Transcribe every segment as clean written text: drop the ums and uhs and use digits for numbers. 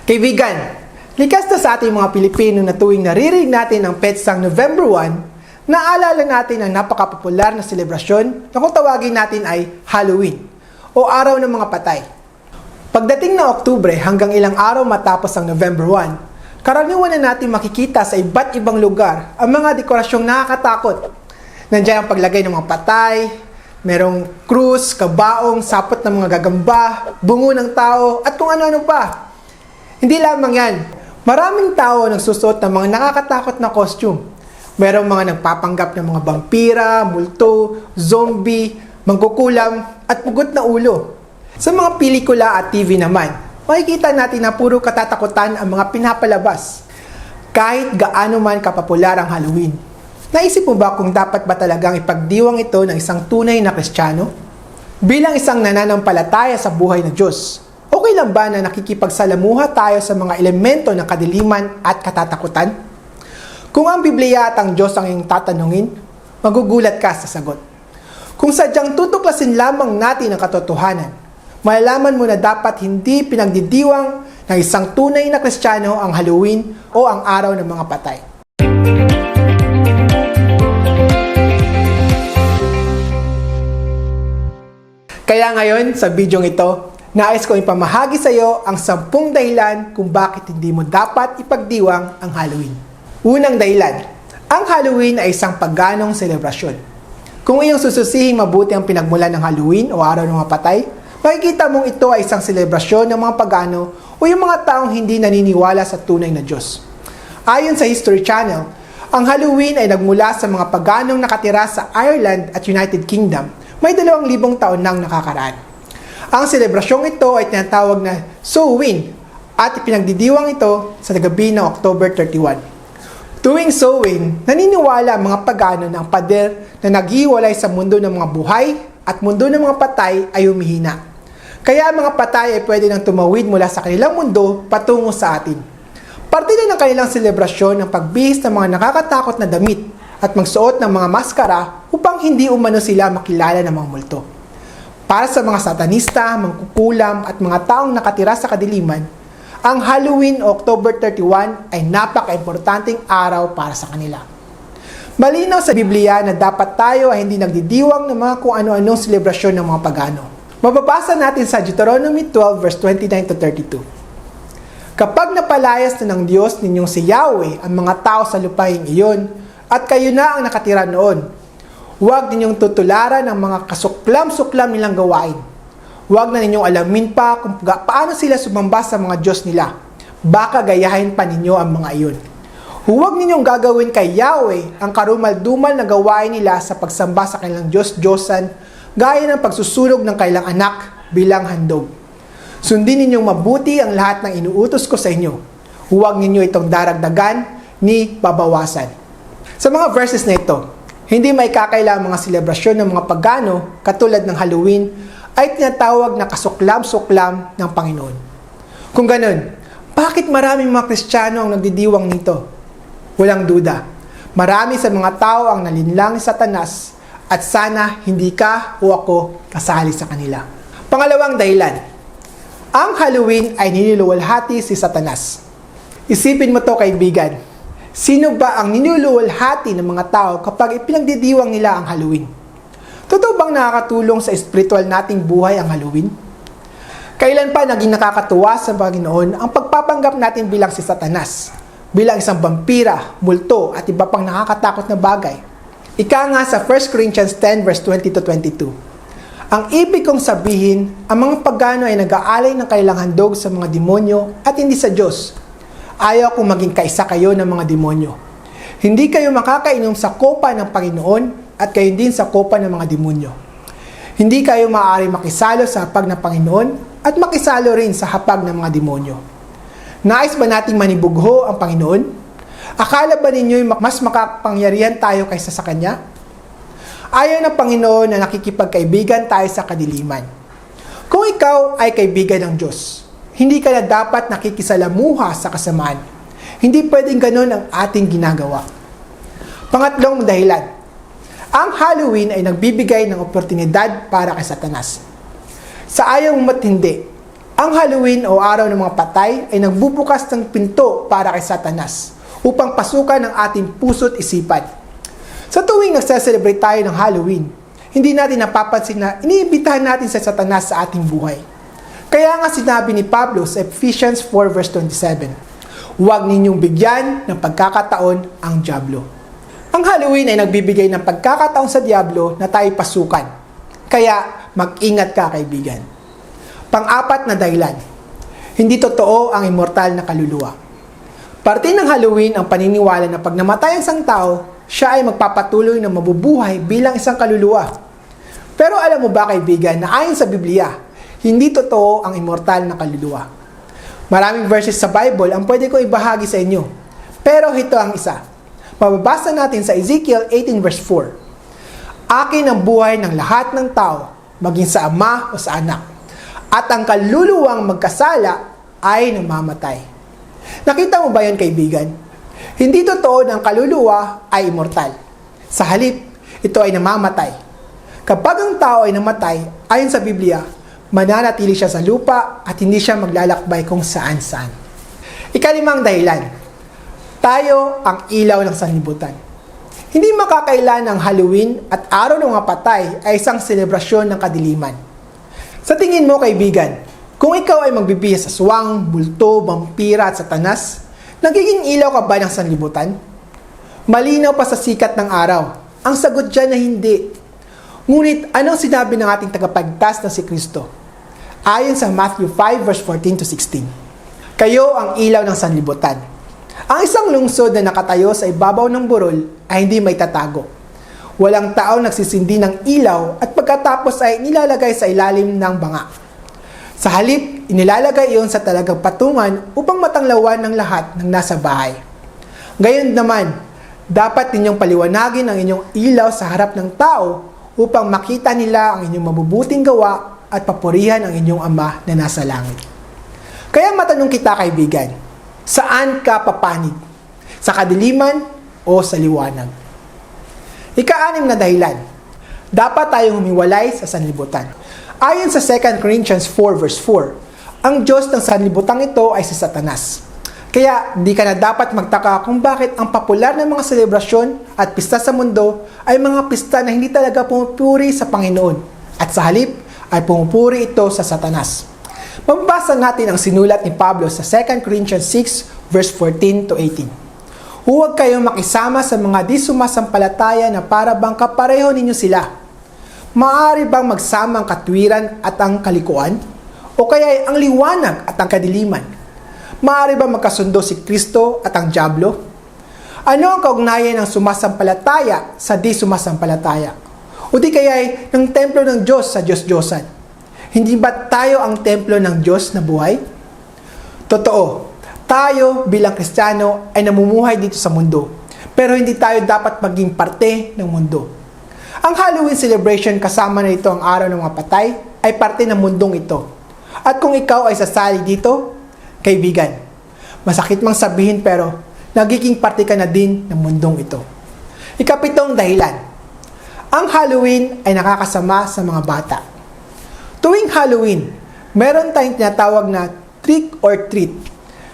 Kaibigan, likas na sa ating mga Pilipino na tuwing naririnig natin ang petsang November 1, naalala natin ang napakapopular na selebrasyon na kung tawagin natin ay Halloween o Araw ng mga Patay. Pagdating ng Oktubre hanggang ilang araw matapos ang November 1, karaniwan na natin makikita sa iba't ibang lugar ang mga dekorasyong nakakatakot. Nandiyan ang paglagay ng mga patay, merong krus, kabaong, sapot ng mga gagamba, bungo ng tao, at kung ano-ano pa. Hindi lamang yan, maraming tao nagsusuot ng mga nakakatakot na costume. Merong mga nagpapanggap ng mga vampira, multo, zombie, mangkukulam, at pugot na ulo. Sa mga pelikula at TV naman, makikita natin na puro katatakutan ang mga pinapalabas. Kahit gaano man kapopular ang Halloween. Naisip mo ba kung dapat ba talagang ipagdiwang ito ng isang tunay na Kristiyano? Bilang isang nananampalataya sa buhay ng Diyos, okay lang ba na nakikipagsalamuha tayo sa mga elemento ng kadiliman at katatakutan? Kung ang Biblia at ang Diyos ang iyong tatanungin, magugulat ka sa sagot. Kung sadyang tutuklasin lamang natin ang katotohanan, malalaman mo na dapat hindi pinagdidiwang ng isang tunay na Kristiyano ang Halloween o ang Araw ng mga Patay. Kaya ngayon, sa bidyong ito, nais kong ipamahagi sa iyo ang 10 dahilan kung bakit hindi mo dapat ipagdiwang ang Halloween. Unang dahilan, ang Halloween ay isang paganong selebrasyon. Kung iyong sususihin mabuti ang pinagmulan ng Halloween o Araw ng mga Patay, makikita mong ito ay isang selebrasyon ng mga pagano o yung mga taong hindi naniniwala sa tunay na Diyos. Ayon sa History Channel, ang Halloween ay nagmula sa mga paganong nakatira sa Ireland at United Kingdom may 2,000 taon nang nakakaraan. Ang selebrasyong ito ay tinatawag na Samhain at ipinagdidiwang ito sa gabi ng October 31. Tuwing Samhain, naniniwala ang mga pagano na ang pader na naghiwalay sa mundo ng mga buhay at mundo ng mga patay ay humihina. Kaya ang mga patay ay pwede nang tumawid mula sa kanilang mundo patungo sa atin. Parte na ng kanilang selebrasyon ang pagbihis ng mga nakakatakot na damit at magsuot ng mga maskara upang hindi umano sila makilala ng mga multo. Para sa mga satanista, mangkukulam at mga taong nakatira sa kadiliman, ang Halloween o October 31 ay napaka-importanting araw para sa kanila. Malinaw sa Biblia na dapat tayo ay hindi nagdidiwang ng mga kung ano-anong selebrasyon ng mga pagano. Mababasa natin sa Deuteronomy 12 verse 29 to 32. Kapag napalayas na ng Diyos ninyong si Yahweh ang mga tao sa lupaing iyon, at kayo na ang nakatira noon, huwag ninyong tutularan ang mga kasuklam-suklam nilang gawain. Huwag na ninyong alamin pa kung paano sila sumamba sa mga Diyos nila. Baka gayahin pa ninyo ang mga iyon. Huwag ninyong gagawin kay Yahweh ang karumal-dumal na gawain nila sa pagsamba sa kanilang Diyos-Diyosan, gaya ng pagsusunog ng kailang anak bilang handog. Sundin ninyong mabuti ang lahat ng inuutos ko sa inyo. Huwag ninyo itong daragdagan ni babawasan. Sa mga verses na ito, hindi may kakailang mga selebrasyon ng mga pagano katulad ng Halloween ay tinatawag na kasuklam-suklam ng Panginoon. Kung ganun, bakit maraming mga Kristiyano ang nagdidiwang nito? Walang duda, marami sa mga tao ang nalinlang ni Satanas at sana hindi ka o ako kasali sa kanila. Pangalawang dahilan, ang Halloween ay niluluwalhati si Satanas. Isipin mo to, kaibigan. Sino ba ang ninuluwalhati ng mga tao kapag ipinagdidiwang nila ang Halloween? Totoo bang nakakatulong sa espiritual nating buhay ang Halloween? Kailan pa naging nakakatuwa sa Panginoon ang pagpapanggap natin bilang si Satanas, bilang isang vampira, multo at iba pang nakakatakot na bagay? Ika nga sa 1 Corinthians 10 verse 20 to 22. Ang ibig kong sabihin, ang mga pagano ay nag-aalay ng kailang handog sa mga demonyo at hindi sa Diyos. Ayaw kong maging kaisa kayo ng mga demonyo. Hindi kayo makakainom sa kopa ng Panginoon at kayo din sa kopa ng mga demonyo. Hindi kayo maaari makisalo sa hapag ng Panginoon at makisalo rin sa hapag ng mga demonyo. Nais ba nating manibugho ang Panginoon? Akala ba ninyo'y mas makapangyarihan tayo kaysa sa Kanya? Ayaw ng Panginoon na nakikipagkaibigan tayo sa kadiliman. Kung ikaw ay kaibigan ng Diyos, hindi ka na dapat nakikisalamuha sa kasamaan. Hindi pwedeng ganun ang ating ginagawa. Pangatlong dahilan, ang Halloween ay nagbibigay ng oportunidad para kay Satanas. Sa ayaw mo't hindi, Ang Halloween o araw ng mga patay ay nagbubukas ng pinto para kay Satanas upang pasukan ang ating puso't isipan. Sa tuwing nagse-celebrate tayo ng Halloween, hindi natin napapansin na iniimbitahan natin si Satanas sa ating buhay. Kaya nga sinabi ni Pablo sa Ephesians 4 verse 27, "Huwag ninyong bigyan ng pagkakataon ang dyablo." Ang Halloween ay nagbibigay ng pagkakataon sa dyablo na tayo pasukan. Kaya mag-ingat ka, kaibigan. Pang-apat na dahilan, hindi totoo ang immortal na kaluluwa. Parte ng Halloween ang paniniwala na pag namatay ang isang tao, siya ay magpapatuloy na mabubuhay bilang isang kaluluwa. Pero alam mo ba, kaibigan, na ayon sa Biblia, hindi totoo ang immortal na kaluluwa. Maraming verses sa Bible ang pwede ko ibahagi sa inyo. Pero ito ang isa. Mababasa natin sa Ezekiel 18 verse 4. "Akin ang buhay ng lahat ng tao, maging sa ama o sa anak. At ang kaluluwang magkasala ay namamatay." Nakita mo ba yun, kaibigan? Hindi totoo na ang kaluluwa ay immortal. Sa halip, ito ay namamatay. Kapag ang tao ay namatay, ayon sa Biblia, mananatili siya sa lupa at hindi siya maglalakbay kung saan-saan. Ikalimang dahilan, tayo ang ilaw ng sanlibutan. Hindi makakailan ang Halloween at araw ng mga patay ay isang selebrasyon ng kadiliman. Sa tingin mo, kaibigan, kung ikaw ay magbibihis sa aswang, multo, vampira at satanas, nagiging ilaw ka ba ng sanlibutan? Malinaw pa sa sikat ng araw. Ang sagot dyan na hindi. Ngunit anong sinabi ng ating tagapagligtas na si Kristo? Ayon sa Matthew 5 verse 14 to 16. "Kayo ang ilaw ng sanlibutan. Ang isang lungsod na nakatayo sa ibabaw ng burol ay hindi may tatago. Walang tao nagsisindi ng ilaw at pagkatapos ay nilalagay sa ilalim ng banga. Sa halip, inilalagay iyon sa talagang patungan upang matanglawan ng lahat ng nasa bahay. Gayon naman, dapat ninyong paliwanagin ang inyong ilaw sa harap ng tao upang makita nila ang inyong mabubuting gawa at papurihan ang inyong Ama na nasa langit." Kaya matanong kita, kaibigan, saan ka papanig? Sa kadiliman o sa liwanag? Ika-anim na dahilan, dapat tayong humiwalay sa sanlibutan. Ayon sa 2 Corinthians 4 verse 4, ang Diyos ng sanlibutan ito ay si Satanas. Kaya di ka na dapat magtaka kung bakit ang popular na mga selebrasyon at pista sa mundo ay mga pista na hindi talaga pumupuri sa Panginoon at sa halip ay pumupuri ito sa Satanas. Mababasa natin ang sinulat ni Pablo sa 2 Corinthians 6 verse 14 to 18. "Huwag kayong makisama sa mga di sumasampalataya na para bang kapareho ninyo sila. Maaari bang magsama ang katwiran at ang kalikuan? O kaya ang liwanag at ang kadiliman? Maaari bang magkasundo si Kristo at ang dyablo? Ano ang kaugnayan ng sumasampalataya sa di sumasampalataya? O di kaya ng templo ng Diyos sa Diyos-Diyosan? Hindi ba tayo ang templo ng Diyos na buhay?" Totoo, tayo bilang Kristiyano ay namumuhay dito sa mundo, pero hindi tayo dapat maging parte ng mundo. Ang Halloween celebration kasama na ito ang araw ng mga patay ay parte ng mundong ito. At kung ikaw ay sasali dito, kaibigan, masakit mang sabihin pero nagiging parte ka na din ng mundong ito. Ikapitong dahilan, ang Halloween ay nakakasama sa mga bata. Tuwing Halloween, meron tayong tinatawag na trick or treat.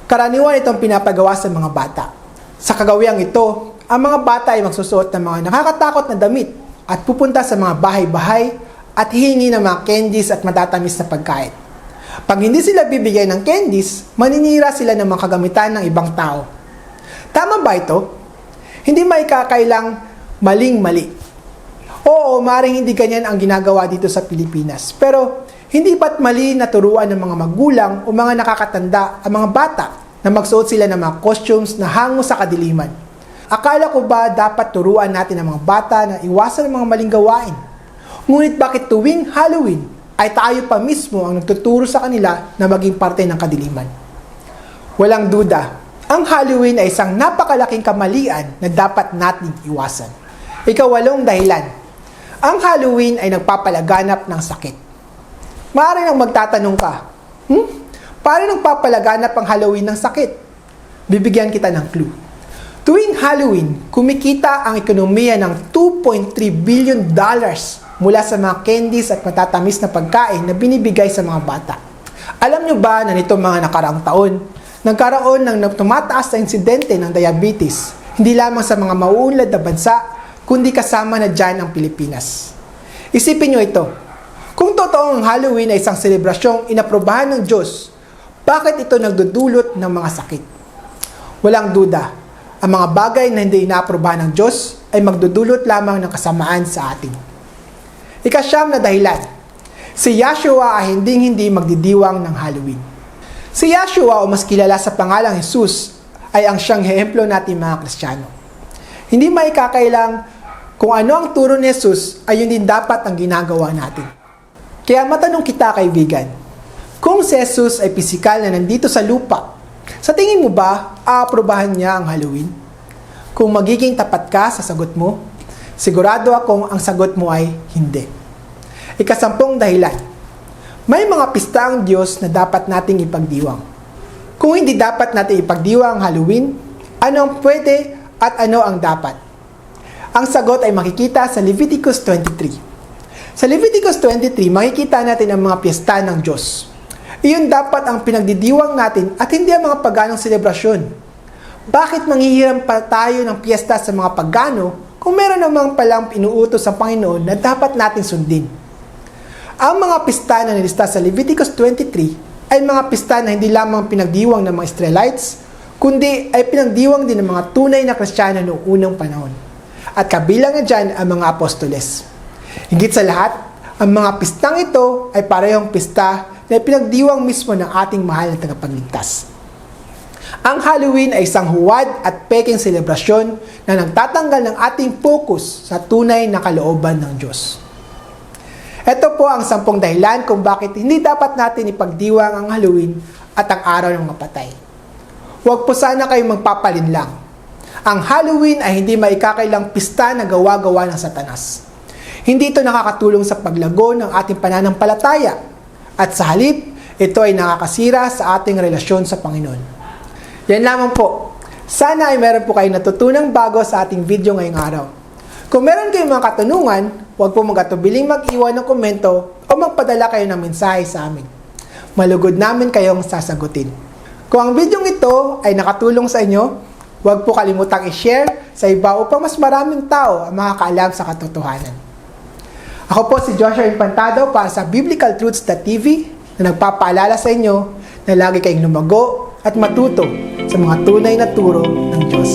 Karaniwan itong pinapagawa sa mga bata. Sa kagawiang ito, ang mga bata ay magsusuot ng mga nakakatakot na damit at pupunta sa mga bahay-bahay at hihingi ng mga candies at matatamis na pagkain. Pag hindi sila bibigay ng candies, maninira sila ng mga kagamitan ng ibang tao. Tama ba ito? Hindi maikakailang maling-mali. Oo, maaaring hindi ganyan ang ginagawa dito sa Pilipinas. Pero hindi ba't mali na turuan ng mga magulang o mga nakakatanda ang mga bata na magsuot sila ng mga costumes na hango sa kadiliman? Akala ko ba dapat turuan natin ang mga bata na iwasan ang mga maling gawain? Ngunit bakit tuwing Halloween ay tayo pa mismo ang nagtuturo sa kanila na maging parte ng kadiliman? Walang duda, ang Halloween ay isang napakalaking kamalian na dapat nating iwasan. Ikawalong dahilan, ang Halloween ay nagpapalaganap ng sakit. Maaari nang magtatanong ka, paano nagpapalaganap ang Halloween ng sakit? Bibigyan kita ng clue. Tuwing Halloween, kumikita ang ekonomiya ng $2.3 billion mula sa mga candies at matatamis na pagkain na binibigay sa mga bata. Alam nyo ba na nito mga nakaraang taon, nagkaroon ng tumataas na insidente ng diabetes, hindi lamang sa mga mauunlad na bansa, kundi kasama na dyan ang Pilipinas. Isipin nyo ito, kung totoong ang Halloween ay isang selebrasyong inaprobahan ng Diyos, bakit ito nagdudulot ng mga sakit? Walang duda, ang mga bagay na hindi inaaprobahan ng Diyos ay magdudulot lamang ng kasamaan sa atin. Ikasyam na dahilan, si Yahshua ay hindi magdidiwang ng Halloween. Si Yahshua o mas kilala sa pangalang Jesus ay ang siyang ehemplo natin mga Kristiyano. Hindi maikakailang kung ano ang turo ni Jesus ay yun din dapat ang ginagawa natin. Kaya matanong kita kaibigan, kung si Jesus ay pisikal na nandito sa lupa, sa tingin mo ba aaprobahan niya ang Halloween? Kung magiging tapat ka sa sagot mo, sigurado akong ang sagot mo ay hindi. Ikasampung dahilan, may mga pista ang Diyos na dapat nating ipagdiwang. Kung hindi dapat natin ipagdiwang ang Halloween, ano ang pwede at ano ang dapat? Ang sagot ay makikita sa Leviticus 23. Sa Leviticus 23, makikita natin ang mga piyesta ng Diyos. Iyon dapat ang pinagdidiwang natin at hindi ang mga paganong selebrasyon. Bakit manghihiram pa tayo ng piyesta sa mga pagano kung meron namang palang inuutos sa Panginoon na dapat natin sundin? Ang mga pista na nilista sa Leviticus 23 ay mga pista na hindi lamang pinagdiwang ng mga Israelites, kundi ay pinagdiwang din ng mga tunay na Kristiyano noong unang panahon. At kabilang na dyan ang mga apostoles. Higit sa lahat, ang mga pistang ito ay parehong pista na pinagdiwang mismo ng ating mahal na tagapagligtas. Ang Halloween ay isang huwad at peking selebrasyon na nagtatanggal ng ating focus sa tunay na kalooban ng Diyos. Ito po ang 10 dahilan kung bakit hindi dapat natin ipagdiwang ang Halloween at ang araw ng mapatay. Huwag po sana kayong magpapalinlang. Ang Halloween ay hindi maikakailang pista na gawa-gawa ng Satanas. Hindi ito nakakatulong sa paglago ng ating pananampalataya at sa halip, ito ay nakakasira sa ating relasyon sa Panginoon. Yan lamang po. Sana ay meron po kayong natutunang bago sa ating video ngayong araw. Kung meron kayong mga katanungan, huwag po mag-atubiling mag-iwan ng komento o magpadala kayo ng mensahe sa amin. Malugod namin kayong sasagutin. Kung ang video ito ay nakatulong sa inyo, huwag po kalimutang i-share sa iba upang mas maraming tao ang makakaalam sa katotohanan. Ako po si Joshua Infantado para sa biblicaltruths.tv na nagpapaalala sa inyo na lagi kayong lumago at matuto sa mga tunay na turo ng Diyos.